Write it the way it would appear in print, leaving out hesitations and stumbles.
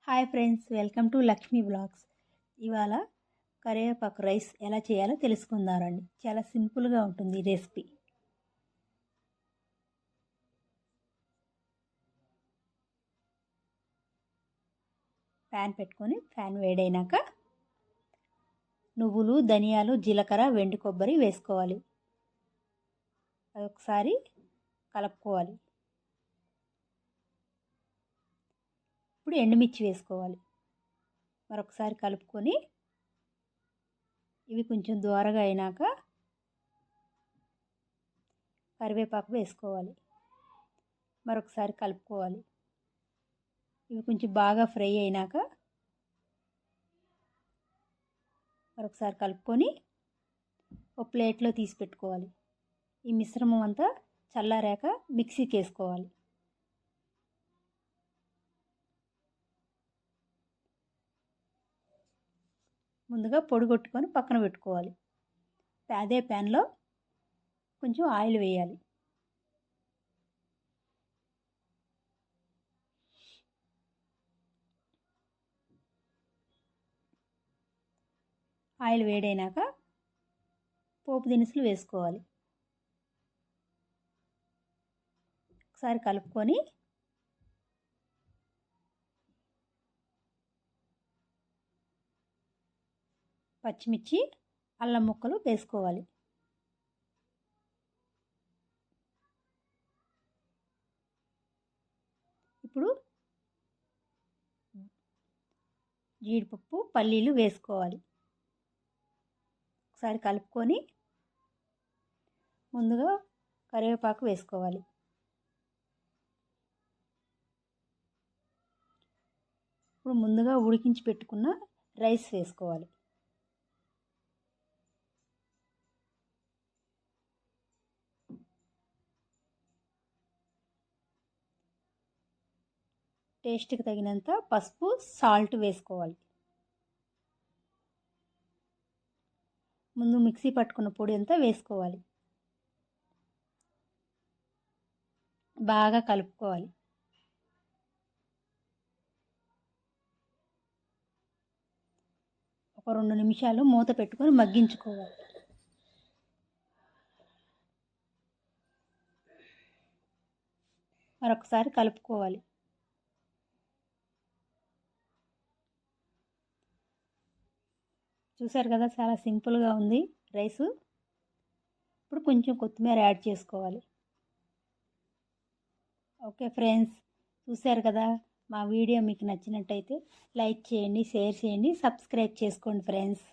Hi friends, welcome to Lakshmi blogs. ఇవాళ కరివేపాకు rice ఎలా చేయాలో తెలుసుకుందామండి. చాలా సింపుల్గా ఉంటుంది ఈ రెసిపీ. ప్యాన్ పెట్టుకొని ప్యాన్ వేడైనాక నువ్వులు, ధనియాలు, జీలకర్ర, వెండి కొబ్బరి వేసుకోవాలి. అది ఒకసారి కలుపుకోవాలి. ఇప్పుడు ఎండుమిర్చి వేసుకోవాలి. మరొకసారి కలుపుకొని ఇవి కొంచెం దోరగా అయినాక కరివేపాకు వేసుకోవాలి. మరొకసారి కలుపుకోవాలి. ఇవి కొంచెం బాగా ఫ్రై అయినాక మరొకసారి కలుపుకొని ఒక ప్లేట్లో తీసి పెట్టుకోవాలి. ఈ మిశ్రమం అంతా చల్లారాక మిక్సీకి వేసుకోవాలి. ముందుగా పొడి కొట్టుకొని పక్కన పెట్టుకోవాలి. అదే ప్యాన్లో కొంచెం ఆయిల్ వేయాలి. ఆయిల్ వేడైనాక పోపు దినుసులు వేసుకోవాలి. ఒకసారి కలుపుకొని పచ్చిమిర్చి, అల్లం ముక్కలు వేసుకోవాలి. ఇప్పుడు జీడిపప్పు, పల్లీలు వేసుకోవాలి. ఒకసారి కలుపుకొని ముందుగా కరివేపాకు వేసుకోవాలి. ఇప్పుడు ముందుగా ఉడికించి పెట్టుకున్న రైస్ వేసుకోవాలి. టేస్ట్కి తగినంత పసుపు, సాల్ట్ వేసుకోవాలి. ముందు మిక్సీ పట్టుకున్న పొడి అంతా వేసుకోవాలి. బాగా కలుపుకోవాలి. ఒక 2 నిమిషాలు మూత పెట్టుకొని మగ్గించుకోవాలి. మరొకసారి కలుపుకోవాలి. చూసారు కదా, చాలా సింపుల్గా ఉంది రైసు. ఇప్పుడు కొంచెం కొత్తిమీర యాడ్ చేసుకోవాలి. ఓకే ఫ్రెండ్స్, చూసారు కదా, మా వీడియో మీకు నచ్చినట్టయితే లైక్ చేయండి, షేర్ చేయండి, సబ్స్క్రైబ్ చేసుకోండి ఫ్రెండ్స్.